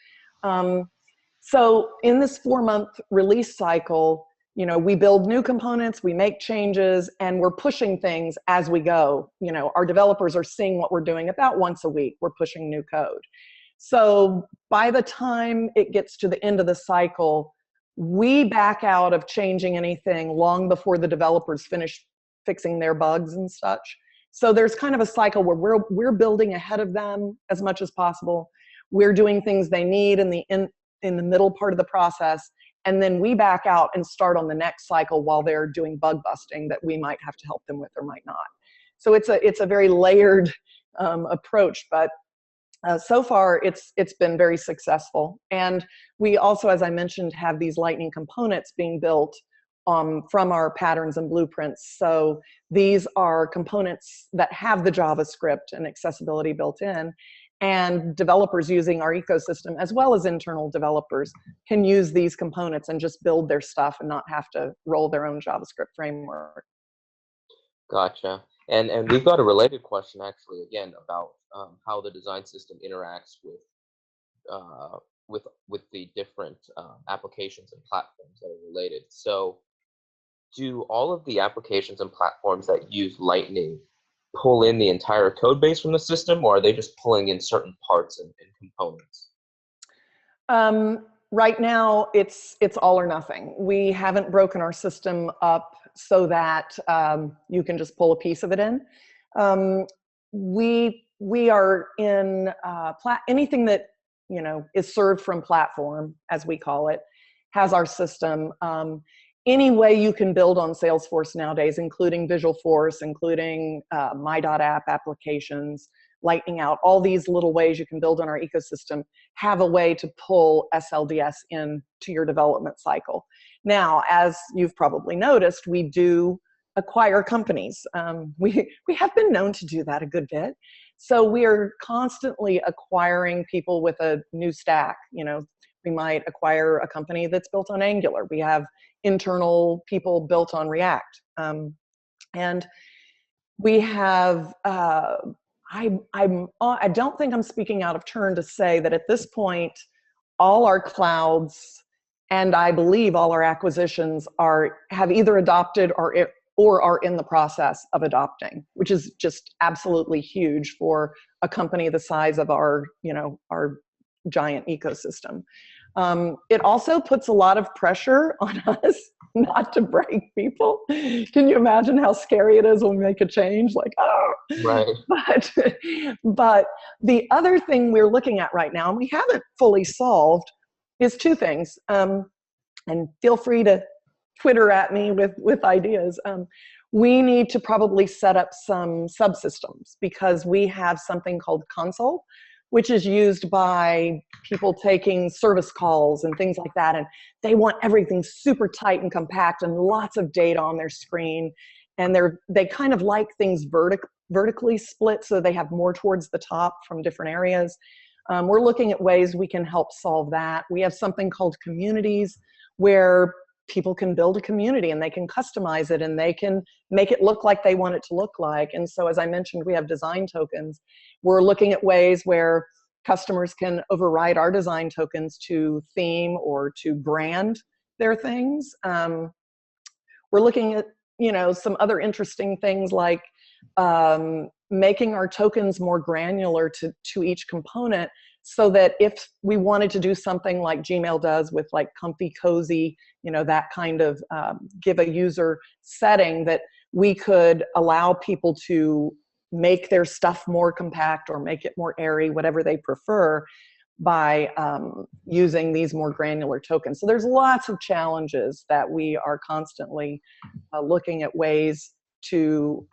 So in this 4-month release cycle, we build new components, we make changes, and we're pushing things as we go. Our developers are seeing what we're doing about once a week. We're pushing new code. So by the time it gets to the end of the cycle, we back out of changing anything long before the developers finish fixing their bugs and such. So there's kind of a cycle where we're building ahead of them as much as possible. We're doing things they need in the middle part of the process, and then we back out and start on the next cycle while they're doing bug busting that we might have to help them with or might not. So it's a very layered approach, but so far it's been very successful. And we also, as I mentioned, have these Lightning components being built from our patterns and blueprints. So these are components that have the JavaScript and accessibility built in, and developers using our ecosystem, as well as internal developers, can use these components and just build their stuff and not have to roll their own JavaScript framework. Gotcha. And we've got a related question actually again about how the design system interacts with the different applications and platforms that are related. So do all of the applications and platforms that use Lightning pull in the entire code base from the system, or are they just pulling in certain parts and components? Right now, it's all or nothing. We haven't broken our system up so that you can just pull a piece of it in. We are in anything that is served from platform, as we call it, has our system. Any way you can build on Salesforce nowadays, including Visualforce, including my.app applications, Lightning Out, all these little ways you can build on our ecosystem have a way to pull SLDS into your development cycle. Now, as you've probably noticed, we do acquire companies. We have been known to do that a good bit. So we are constantly acquiring people with a new stack. We might acquire a company that's built on Angular. We have internal people built on React. And we have, I don't think I'm speaking out of turn to say that at this point, all our clouds and I believe all our acquisitions have either adopted or are in the process of adopting, which is just absolutely huge for a company the size of our giant ecosystem. It also puts a lot of pressure on us not to break people. Can you imagine how scary it is when we make a change? Like, oh, right. But the other thing we're looking at right now, and we haven't fully solved, is two things. And feel free to Twitter at me with ideas. We need to probably set up some subsystems because we have something called console, which is used by people taking service calls and things like that. And they want everything super tight and compact and lots of data on their screen. And they kind of like things vertically split so they have more towards the top from different areas. We're looking at ways we can help solve that. We have something called communities where people can build a community and they can customize it and they can make it look like they want it to look like. And so, as I mentioned, we have design tokens. We're looking at ways where customers can override our design tokens to theme or to brand their things. We're looking at, some other interesting things like making our tokens more granular to each component, so that if we wanted to do something like Gmail does with like comfy, cozy, that kind of give a user setting, that we could allow people to make their stuff more compact or make it more airy, whatever they prefer, by using these more granular tokens. So there's lots of challenges that we are constantly looking at ways to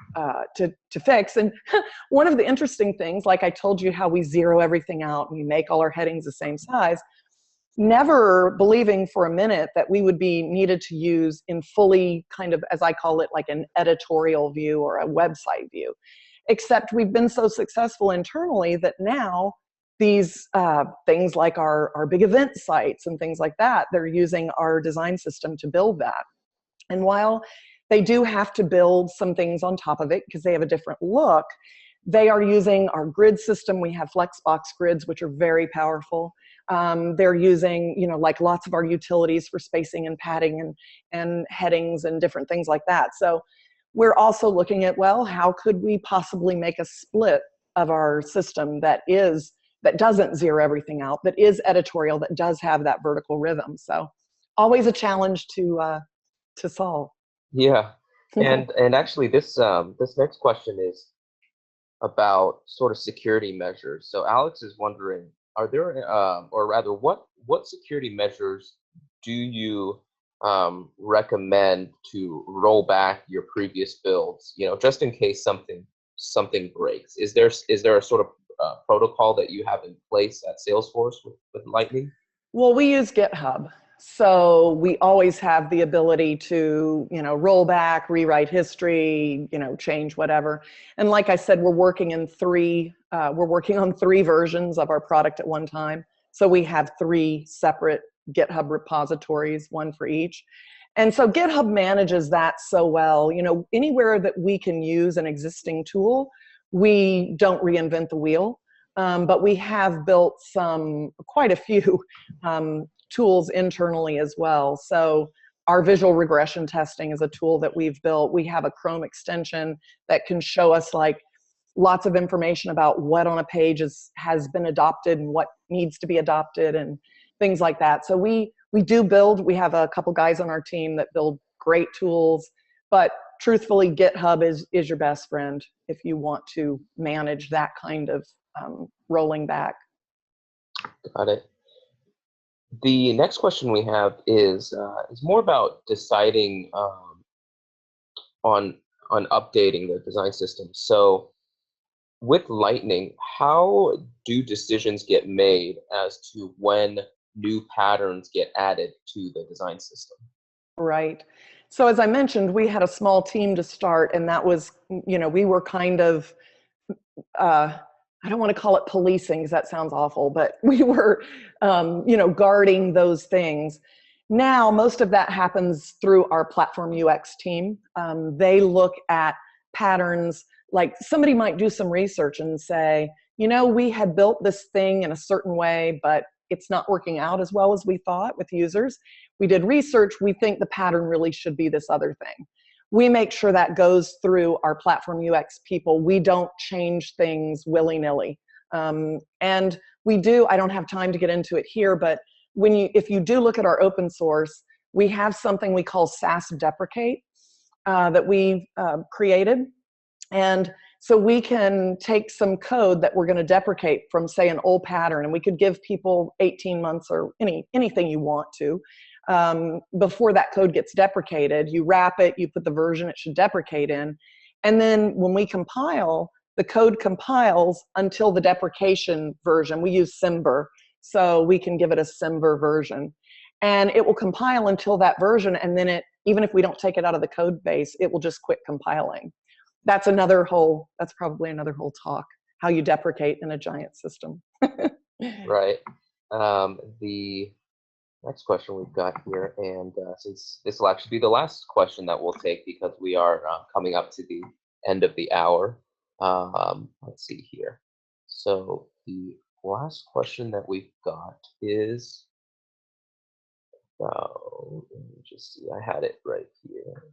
fix. And one of the interesting things, like I told you how we zero everything out and we make all our headings the same size, never believing for a minute that we would be needed to use in fully kind of, as I call it, like an editorial view or a website view. Except we've been so successful internally that now these things like our big event sites and things like that, they're using our design system to build that. And while they do have to build some things on top of it because they have a different look, they are using our grid system. We have Flexbox grids, which are very powerful. They're using, like lots of our utilities for spacing and padding and headings and different things like that. So we're also looking at, well, how could we possibly make a split of our system that doesn't zero everything out, that is editorial, that does have that vertical rhythm. So always a challenge to solve. Yeah, and actually this next question is about sort of security measures. So Alex is wondering, are there, or rather, what security measures do you recommend to roll back your previous builds, just in case something breaks? Is there a sort of protocol that you have in place at Salesforce with Lightning? Well, we use GitHub, so we always have the ability to, roll back, rewrite history, change whatever. And like I said, we're working on three versions of our product at one time. So we have 3 separate GitHub repositories, one for each. And so GitHub manages that so well. Anywhere that we can use an existing tool, we don't reinvent the wheel. But we have built quite a few tools internally as well. So our visual regression testing is a tool that we've built. We have a Chrome extension that can show us like lots of information about what on a page has been adopted and what needs to be adopted and things like that. So we have a couple guys on our team that build great tools, but truthfully, GitHub is your best friend if you want to manage that kind of rolling back. Got it. The next question we have is more about deciding on updating the design system. So with Lightning, how do decisions get made as to when new patterns get added to the design system? Right. So as I mentioned, we had a small team to start, and that was, we were kind of, I don't want to call it policing because that sounds awful, but we were, guarding those things. Now, most of that happens through our platform UX team. They look at patterns, like somebody might do some research and say, we had built this thing in a certain way, but it's not working out as well as we thought with users. We did research. We think the pattern really should be this other thing. We make sure that goes through our platform UX people. We don't change things willy-nilly. And we do, I don't have time to get into it here, but if you do look at our open source, we have something we call SAS deprecate that we created. And so we can take some code that we're going to deprecate from, say, an old pattern, and we could give people 18 months or anything you want to. Before that code gets deprecated, you wrap it, you put the version it should deprecate in, and then when we compile, the code compiles until the deprecation version. We use Symver, so we can give it a Symver version. And it will compile until that version, and then even if we don't take it out of the code base, it will just quit compiling. That's probably another whole talk, how you deprecate in a giant system. Right. The next question we've got here, and since this will actually be the last question that we'll take because we are coming up to the end of the hour, let's see here. So the last question that we've got is, let me just see, I had it right here.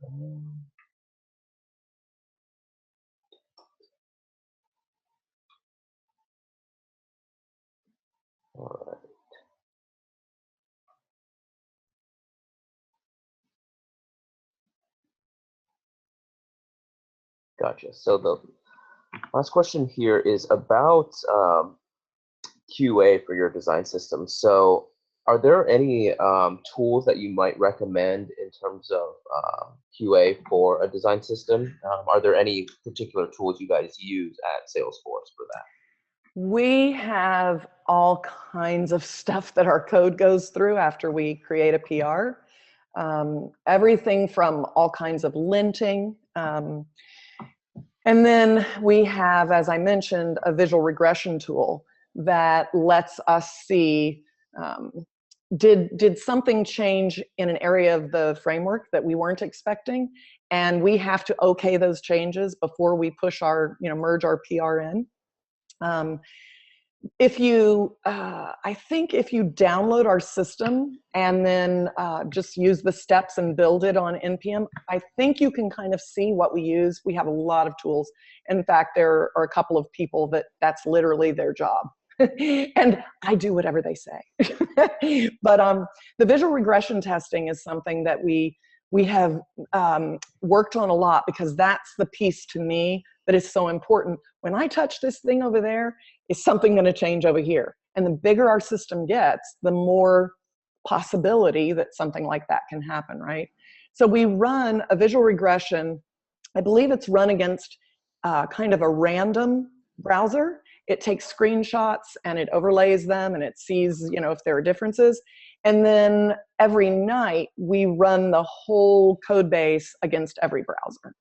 All right. Gotcha. So the last question here is about QA for your design system. So are there any tools that you might recommend in terms of QA for a design system? Are there any particular tools you guys use at Salesforce for that? We have all kinds of stuff that our code goes through after we create a PR. Everything from all kinds of linting. And then we have, as I mentioned, a visual regression tool that lets us see, did something change in an area of the framework that we weren't expecting? And we have to okay those changes before we push merge our PR in. I think if you download our system and then just use the steps and build it on NPM, I think you can kind of see what we use. We have a lot of tools. In fact, there are a couple of people that's literally their job. And I do whatever they say. But the visual regression testing is something that we have worked on a lot, because that's the piece to me that is so important. When I touch this thing over there, is something going to change over here? And the bigger our system gets, the more possibility that something like that can happen, right? So we run a visual regression. I believe it's run against kind of a random browser. It takes screenshots and it overlays them and it sees, if there are differences. And then every night we run the whole code base against every browser.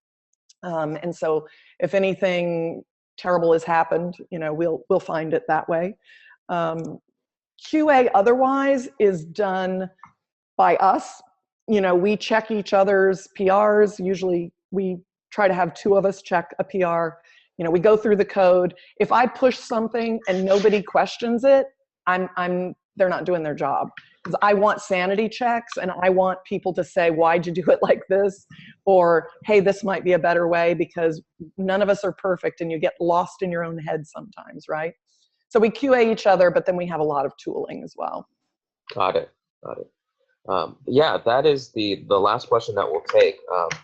And so if anything terrible has happened, we'll find it that way. QA otherwise is done by us. We check each other's PRs. Usually we try to have 2 of us check a PR. We go through the code. If I push something and nobody questions it, they're not doing their job. Because I want sanity checks and I want people to say, why'd you do it like this? Or, hey, this might be a better way, because none of us are perfect and you get lost in your own head sometimes, right? So we QA each other, but then we have a lot of tooling as well. Got it. Yeah, that is the last question that we'll take.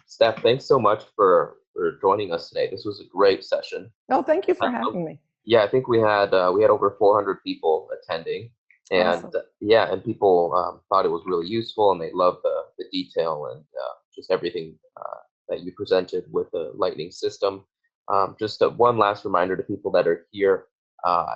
Steph, thanks so much for joining us today. This was a great session. Oh, thank you for having me. Yeah, I think we had over 400 people attending, and awesome. Yeah, and people thought it was really useful, and they loved the detail and just everything that you presented with the Lightning system. Just one last reminder to people that are here.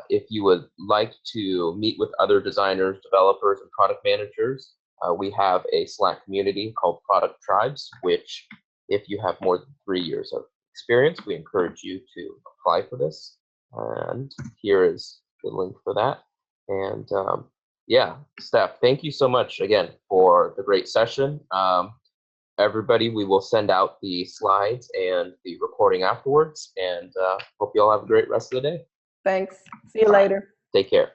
If you would like to meet with other designers, developers, and product managers, we have a Slack community called Product Tribes, which, if you have more than 3 years of experience, we encourage you to apply for this. And here is the link for that. And yeah, Steph, thank you so much again for the great session. Everybody, we will send out the slides and the recording afterwards, and hope you all have a great rest of the day. Thanks. See you later. Take care.